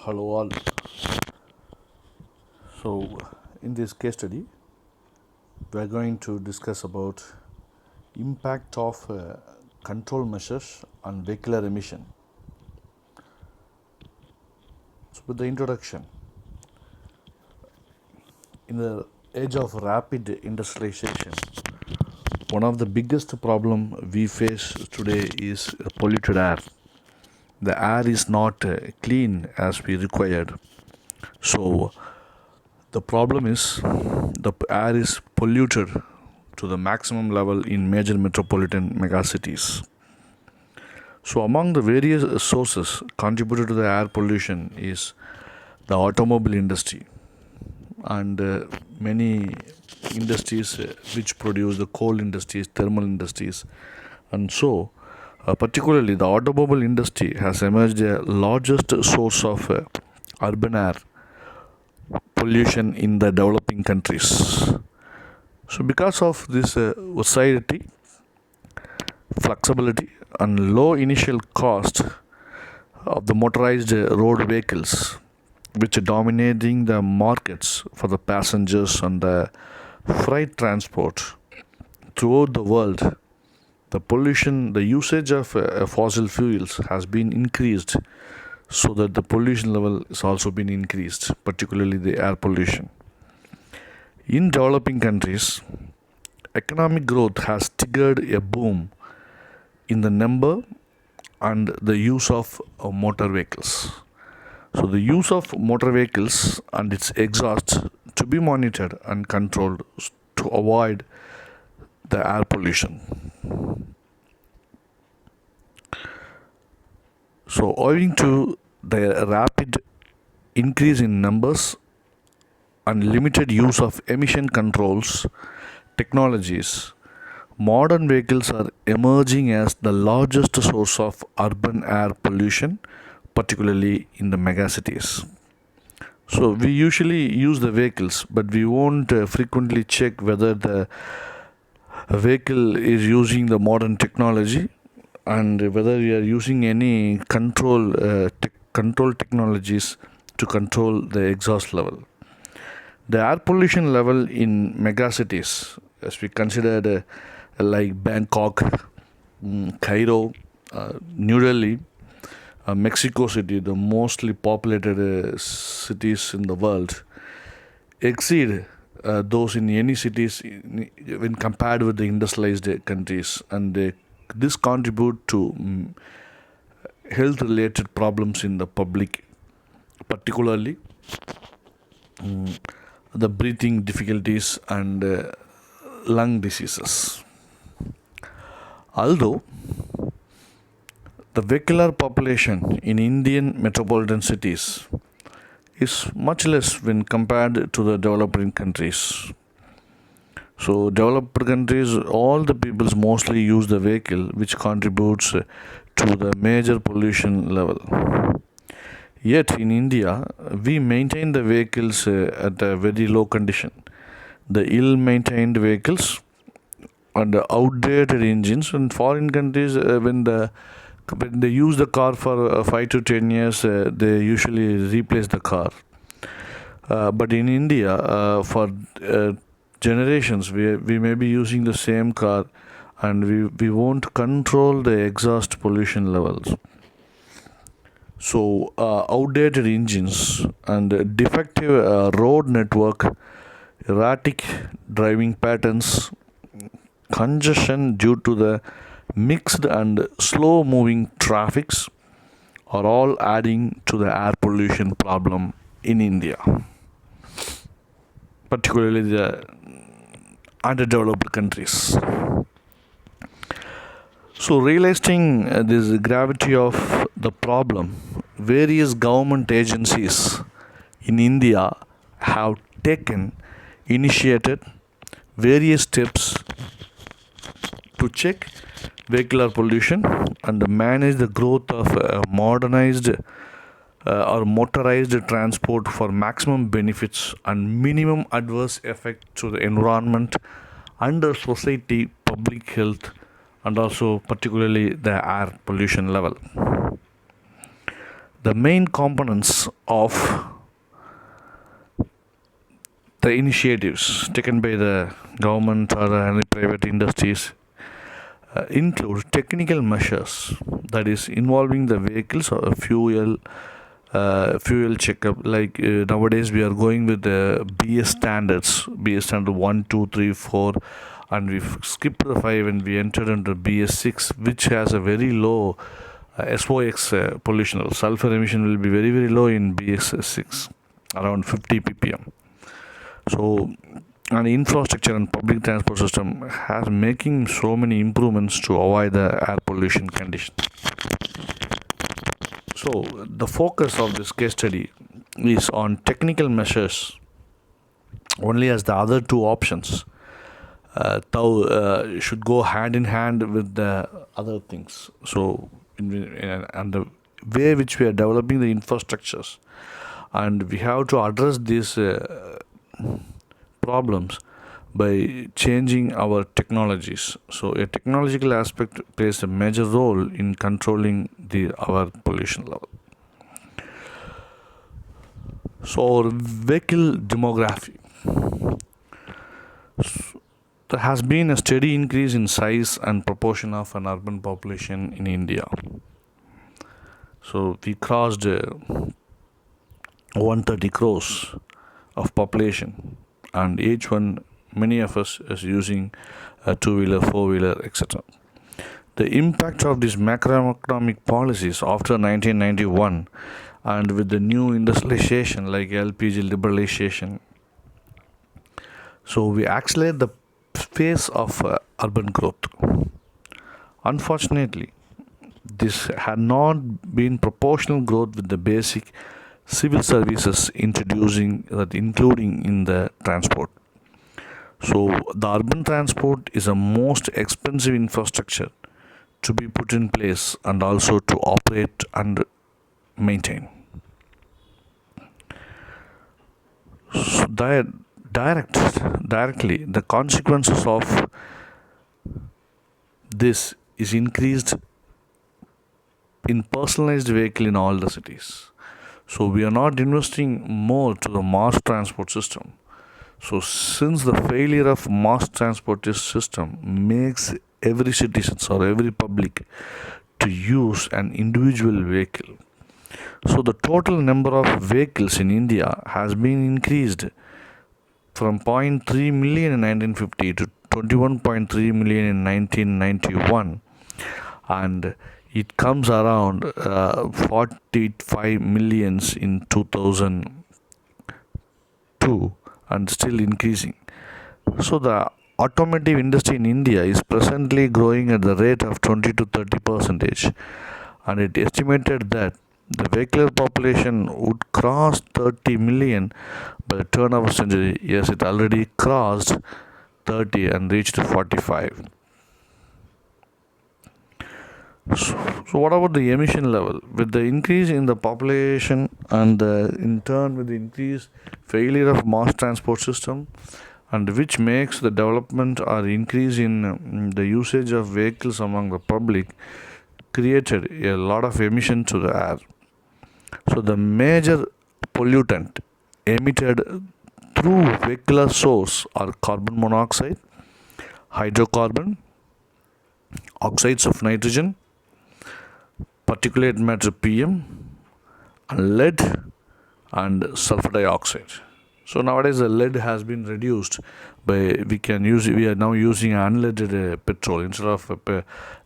Hello all. So in this case study we are going to discuss about impact of control measures on vehicular emission. So with the introduction, in the age of rapid industrialization, one of the biggest problem we face today is polluted air. The air is not clean as we required. So the problem is the air is polluted to the maximum level in major metropolitan megacities. So among the various sources contributed to the air pollution is the automobile industry and many industries which produce the coal industries, thermal industries, and so particularly the automobile industry has emerged the largest source of urban air pollution in the developing countries. So because of this versatility, flexibility and low initial cost of the motorized road vehicles which are dominating the markets for the passengers and the freight transport throughout the world, the usage of fossil fuels has been increased, so that the pollution level has also been increased, particularly the air pollution. In developing countries, economic growth has triggered a boom in the number and the use of motor vehicles. So the use of motor vehicles and its exhaust to be monitored and controlled to avoid the air pollution. So owing to the rapid increase in numbers and limited use of emission controls technologies, modern vehicles are emerging as the largest source of urban air pollution, particularly in the megacities. So we usually use the vehicles, but we won't frequently check whether the vehicle is using the modern technology and whether we are using any control technologies to control the exhaust level. The air pollution level in megacities, as we considered like Bangkok, Cairo, New Delhi, Mexico City, the mostly populated cities in the world, exceed those in any cities when compared with the industrialized countries, and this contribute to health related problems in the public, particularly the breathing difficulties and lung diseases. Although the vehicular population in Indian metropolitan cities is much less when compared to the developing countries. So developed countries, all the peoples mostly use the vehicle, which contributes to the major pollution level. Yet in India, we maintain the vehicles at a very low condition. The ill-maintained vehicles and the outdated engines. In foreign countries, when they use the car for 5 to 10 years, they usually replace the car. But in India, for generations, we may be using the same car, and we won't control the exhaust pollution levels. So outdated engines and defective road network, erratic driving patterns, congestion due to the mixed and slow moving traffics are all adding to the air pollution problem in India, particularly the underdeveloped countries. So realizing this gravity of the problem, various government agencies in India have initiated various steps to check vehicular pollution and manage the growth of modernized or motorized transport for maximum benefits and minimum adverse effect to the environment and the society, public health, and also particularly the air pollution level. The main components of the initiatives taken by the government or any private industries include technical measures, that is involving the vehicles or fuel checkup. Like nowadays we are going with the BS standard 1, 2, 3, 4, and we skipped the 5 and we entered into BS6, which has a very low SOx pollution level. Sulfur emission will be very very low in BS6, around 50 ppm. So, and infrastructure and public transport system has making so many improvements to avoid the air pollution condition. So the focus of this case study is on technical measures only, as the other two options should go hand in hand with the other things. So and the way which we are developing the infrastructures, and we have to address these problems by changing our technologies. So a technological aspect plays a major role in controlling our pollution level. So our vehicle demography. So there has been a steady increase in size and proportion of an urban population in India. So we crossed 130 crores of population, and each one, many of us is using a two-wheeler, four-wheeler, etc. The impact of these macroeconomic policies after 1991 and with the new industrialization like LPG liberalization, so we accelerate the pace of urban growth. Unfortunately, this had not been proportional growth with the basic civil services including in the transport. So the urban transport is a most expensive infrastructure to be put in place and also to operate and maintain. So directly the consequences of this is increased in personalized vehicle in all the cities. So we are not investing more to the mass transport system. So since the failure of mass transport system makes every citizen or every public to use an individual vehicle, so the total number of vehicles in India has been increased from 0.3 million in 1950 to 21.3 million in 1991, and it comes around 45 millions in 2002 and still increasing. So the automotive industry in India is presently growing at the rate of 20 to 30%, and it estimated that the vehicular population would cross 30 million by the turn of the century. Yes, it already crossed 30 and reached 45. So what about the emission level? With the increase in the population and in turn with the increased failure of mass transport system, and which makes the development or increase in the usage of vehicles among the public, created a lot of emission to the air. So the major pollutant emitted through vehicular source are carbon monoxide, hydrocarbon, oxides of nitrogen, particulate matter PM, and lead and sulfur dioxide. So nowadays the lead has been reduced by we are now using unleaded petrol instead of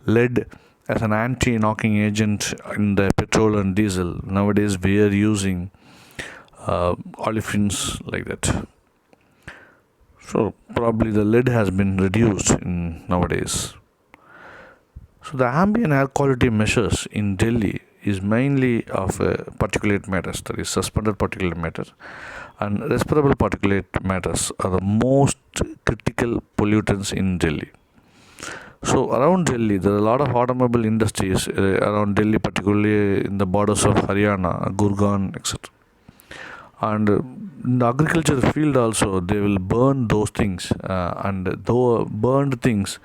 lead as an anti-knocking agent in the petrol and diesel. Nowadays we are using olefins like that. So probably the lead has been reduced in nowadays. So the ambient air quality measures in Delhi is mainly of particulate matters, that is suspended particulate matter, and respirable particulate matters are the most critical pollutants in Delhi. So around Delhi, there are a lot of automobile industries around Delhi, particularly in the borders of Haryana, Gurgaon, etc. And in the agriculture field also, they will burn those things, and though burned things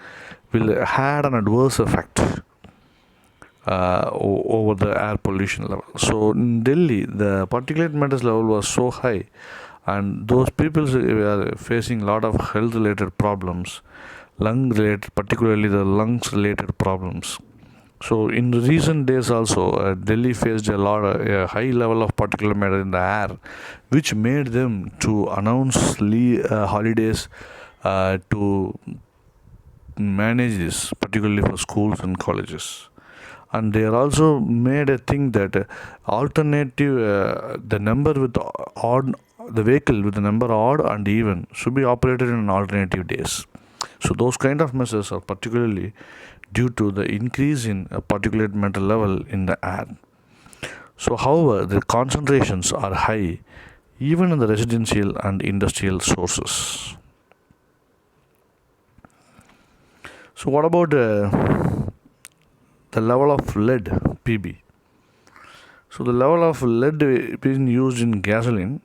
will had an adverse effect. over the air pollution level. So in Delhi, the particulate matters level was so high, and those people were facing a lot of health related problems, lung related, particularly the lungs related problems. So in recent days also, Delhi faced a high level of particulate matter in the air, which made them to announce holidays to manage this, particularly for schools and colleges. And they are also made a thing that alternative the number with odd the vehicle with the number odd and even should be operated in alternative days. So those kind of measures are particularly due to the increase in particulate matter level in the air. So however, the concentrations are high even in the residential and industrial sources. So what about the level of lead PB? So the level of lead being used in gasoline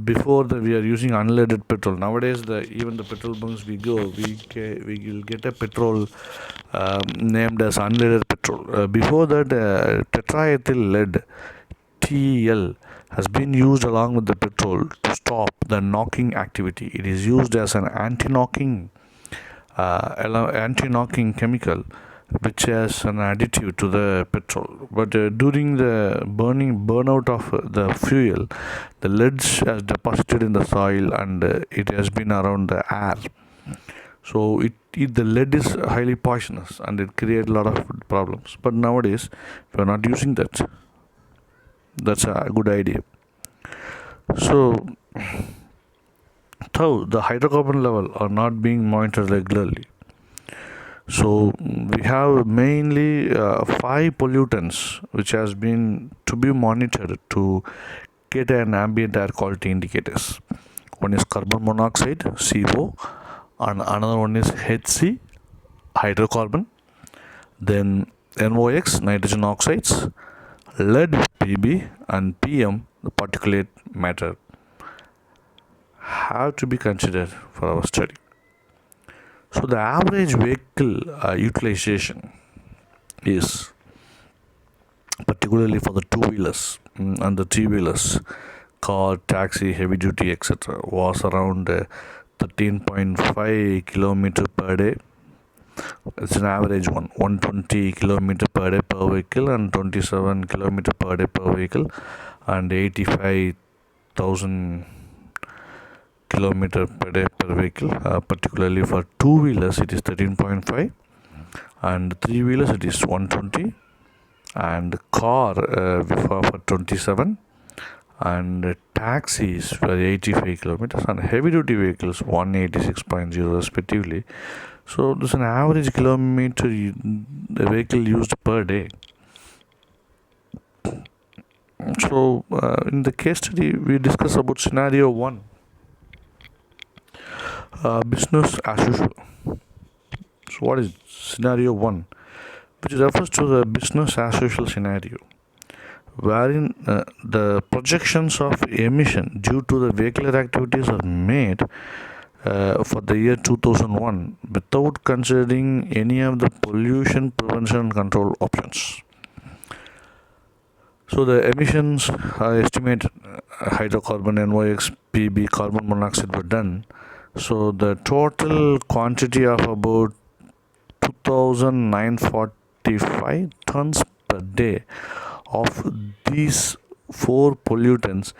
before we are using unleaded petrol. Nowadays, even the petrol bunks we go, we will get a petrol named as unleaded petrol. Before that, tetraethyl lead TEL has been used along with the petrol to stop the knocking activity. It is used as an anti-knocking chemical which has an additive to the petrol. But during the burnout of the fuel, the lead has deposited in the soil and it has been around the air. So the lead is highly poisonous and it creates a lot of problems. But nowadays we are not using that. That's a good idea. So though the hydrocarbon level are not being monitored regularly. So we have mainly 5 pollutants which has been to be monitored to get an ambient air quality indicators. One is carbon monoxide CO, and another one is HC hydrocarbon, then NOx nitrogen oxides, lead PB, and PM the particulate matter have to be considered for our study. So the average vehicle utilization is, particularly for the two-wheelers and the three-wheelers, car, taxi, heavy duty, etc., was around 13.5 kilometer per day. It's an average one, 120 kilometer per day per vehicle and 27 kilometer per day per vehicle, and 85,000 kilometer per day per vehicle. Particularly for two-wheelers it is 13.5, and three-wheelers it is 120, and car for 27, and taxis for 85 kilometers, and heavy duty vehicles 186.0 respectively. So this is an average kilometer the vehicle used per day. So in the case study we discuss about scenario 1, business as usual. So what is scenario 1? Which refers to the business as usual scenario, wherein the projections of emission due to the vehicular activities are made for the year 2001 without considering any of the pollution prevention and control options. So the emissions are estimated, hydrocarbon, NOx, PB, carbon monoxide were done. So the total quantity of about 2,945 tons per day of these 4 pollutants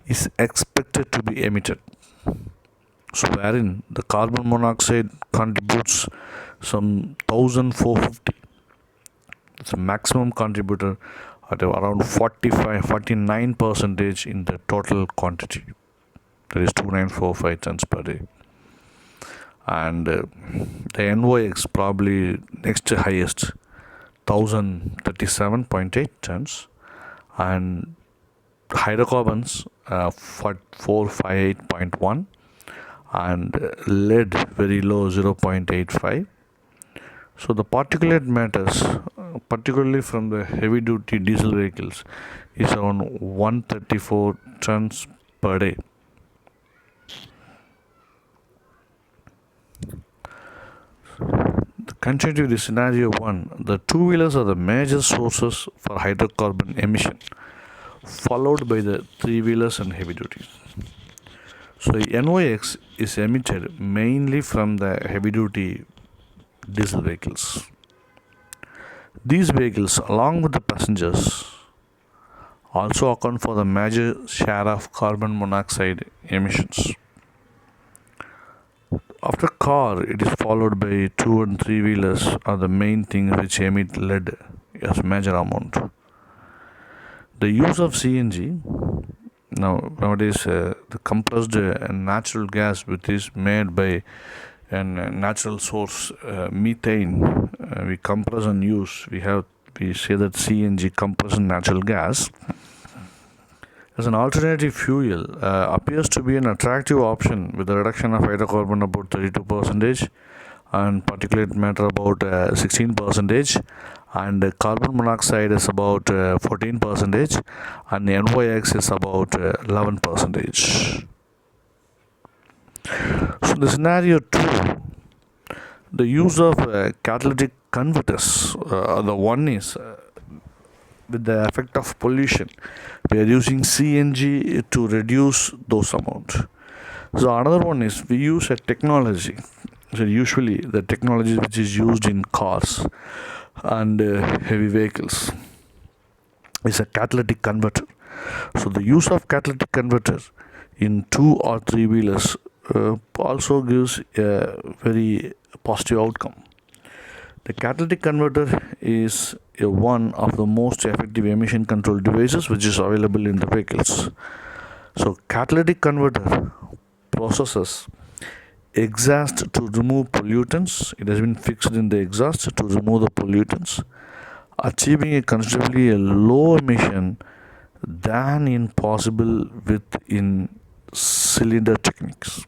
is expected to be emitted. So wherein the carbon monoxide contributes some 1,450. It's a maximum contributor at around 49% in the total quantity. That is 2,945 tons per day. And the NOx probably next highest, 1,037.8 tons, and hydrocarbons 458.1, and lead very low, 0.85. So the particulate matters, particularly from the heavy duty diesel vehicles, is around 134 tons per day. The Continue with the scenario 1. The two-wheelers are the major sources for hydrocarbon emission, followed by the three-wheelers and heavy duty. So NOx is emitted mainly from the heavy-duty diesel vehicles. These vehicles, along with the passengers, also account for the major share of carbon monoxide emissions. After car, it is followed by two and three wheelers are the main things which emit lead as major amount. The use of CNG nowadays the compressed natural gas which is made by a natural source methane we compress and use. We say that CNG compressed natural gas as an alternative fuel appears to be an attractive option with a reduction of hydrocarbon about 32% and particulate matter about 16% and carbon monoxide is about 14% and NOx is about 11%. So the scenario 2, the use of catalytic converters, the one is with the effect of pollution, we are using CNG to reduce those amount. So another one is we use a technology. So usually the technology which is used in cars and heavy vehicles is a catalytic converter. So the use of catalytic converter in two or three wheelers also gives a very positive outcome. The catalytic converter is one of the most effective emission control devices which is available in the vehicles. So catalytic converter processes exhaust to remove pollutants. It has been fixed in the exhaust to remove the pollutants, achieving a considerably low emission than in possible in cylinder techniques.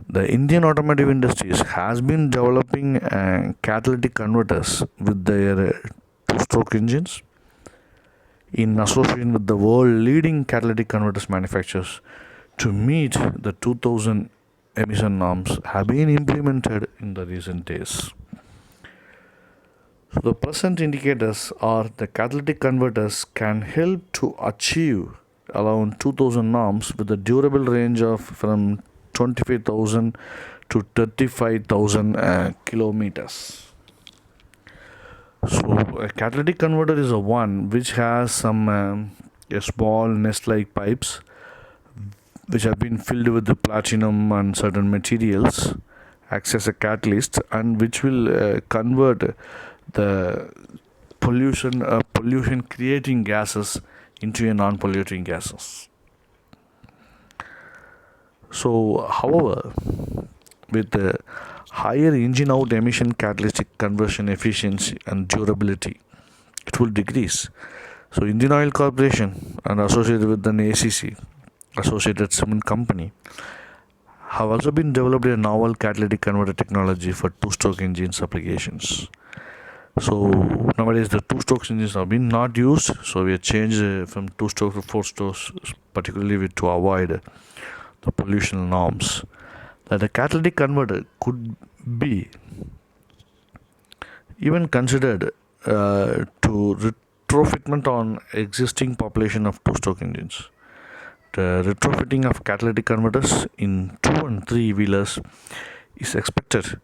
The Indian automotive industries has been developing catalytic converters with their two-stroke engines in association with the world leading catalytic converters manufacturers to meet the 2000 emission norms have been implemented in the recent days. So the present indicators are the catalytic converters can help to achieve around 2000 norms with a durable range of from 25,000 to 35,000 kilometers. So a catalytic converter is a one which has some a small nest-like pipes which have been filled with the platinum and certain materials, acts as a catalyst and which will convert the pollution creating gases into a non-polluting gases. So, however, with the higher engine out emission catalytic conversion efficiency and durability, it will decrease. So, Indian Oil Corporation and associated with an ACC, Associated Cement Company, have also been developed a novel catalytic converter technology for two-stroke engines applications. So nowadays the two-stroke engines have been not used, so we have changed from two-stroke to four-strokes, particularly to avoid the pollution norms. That a catalytic converter could be even considered to retrofitment on existing population of two-stroke engines. The retrofitting of catalytic converters in two and three wheelers is expected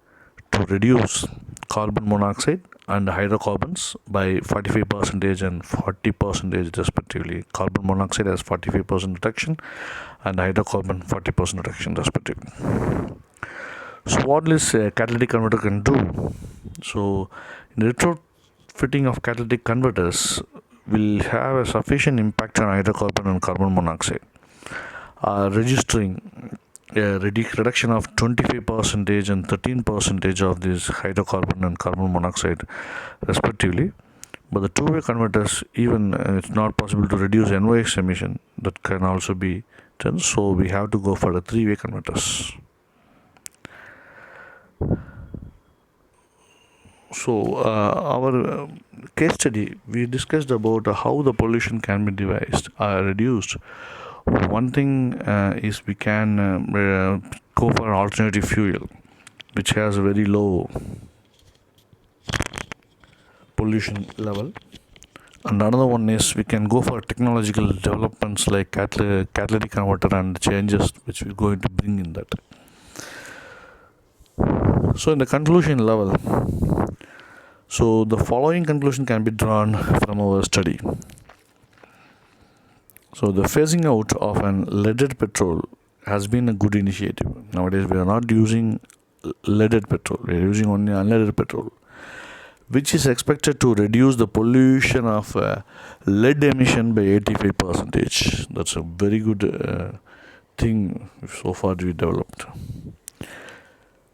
to reduce carbon monoxide and hydrocarbons by 45% and 40% respectively. Carbon monoxide has 45% reduction and hydrocarbon 40% reduction respectively. So what this catalytic converter can do? So in retrofitting of catalytic converters will have a sufficient impact on hydrocarbon and carbon monoxide, registering a reduction of 25% and 13% of this hydrocarbon and carbon monoxide respectively. But the two-way converters, even it's not possible to reduce NOx emission, that can also be done. So we have to go for the three-way converters. So our case study, we discussed about how the pollution can be reduced. One thing is we can go for an alternative fuel which has a very low pollution level. And another one is we can go for technological developments like catalytic converter and changes which we're going to bring in that. So in the conclusion level, so the following conclusion can be drawn from our study. So the phasing out of an leaded petrol has been a good initiative. Nowadays we are not using leaded petrol, we are using only unleaded petrol, which is expected to reduce the pollution of lead emission by 85%. That's a very good thing so far we developed.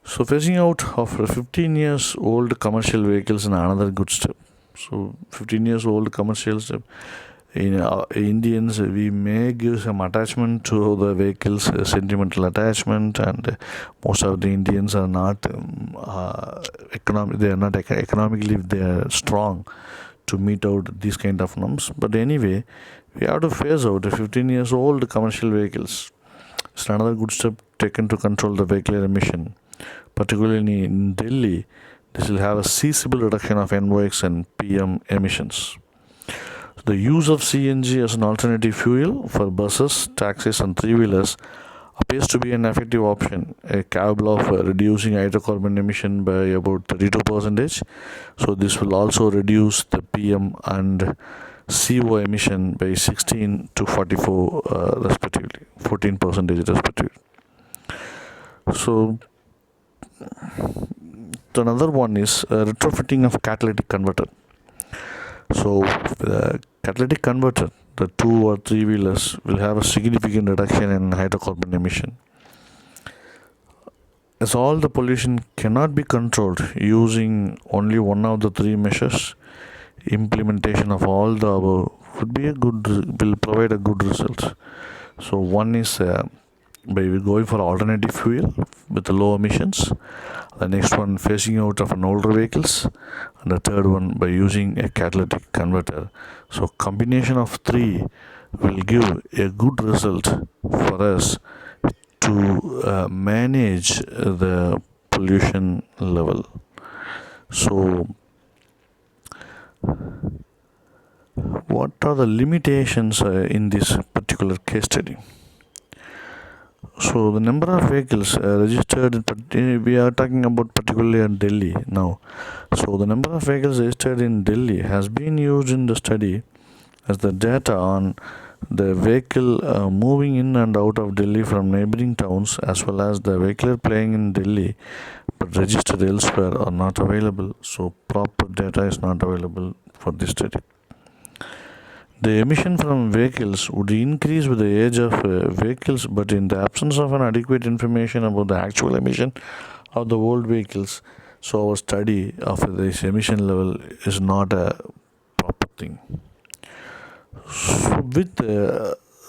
So phasing out of 15 years old commercial vehicles is another good step. So 15 years old commercial step. In Indians, we may give some attachment to the vehicles, sentimental attachment, and most of the Indians are not economically they are strong to meet out these kind of norms. But anyway, we have to phase out the 15 years old commercial vehicles. It's another good step taken to control the vehicular emission. Particularly in Delhi, this will have a sensible reduction of NOx and PM emissions. The use of CNG as an alternative fuel for buses, taxis and three-wheelers appears to be an effective option, capable of reducing hydrocarbon emission by about 32%. So this will also reduce the PM and CO emission by 16 to 44 respectively, 14% respectively. So another one is retrofitting of catalytic converter. So the catalytic converter, the two or three wheelers will have a significant reduction in hydrocarbon emission. As all the pollution cannot be controlled using only one of the three measures, implementation of all the above will provide a good result. So one is by going for alternative fuel with low emissions. The next one, phasing out of an older vehicles, and the third one by using a catalytic converter. So combination of three will give a good result for us to manage the pollution level. So what are the limitations in this particular case study? So the number of vehicles registered, we are talking about particularly in Delhi now. So the number of vehicles registered in Delhi has been used in the study as the data on the vehicle moving in and out of Delhi from neighboring towns, as well as the vehicle playing in Delhi but registered elsewhere are not available. So proper data is not available for this study. The emission from vehicles would increase with the age of vehicles, but in the absence of an adequate information about the actual emission of the old vehicles, so our study of this emission level is not a proper thing. So with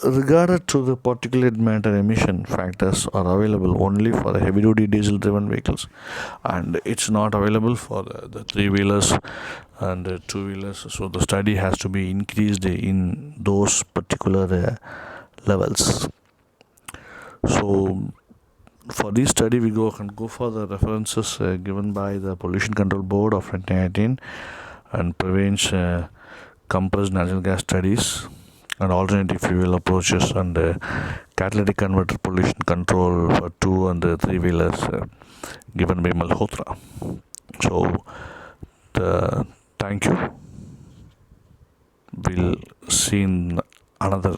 regard to the particulate matter emission, factors are available only for the heavy duty diesel driven vehicles, and it's not available for the three wheelers and two wheelers. So the study has to be increased in those particular levels. So for this study we can go for the references given by the Pollution Control Board of 2019 and prevents compressed natural gas studies and alternative fuel approaches and catalytic converter pollution control for two and three wheelers given by Malhotra. So thank you. We'll see in another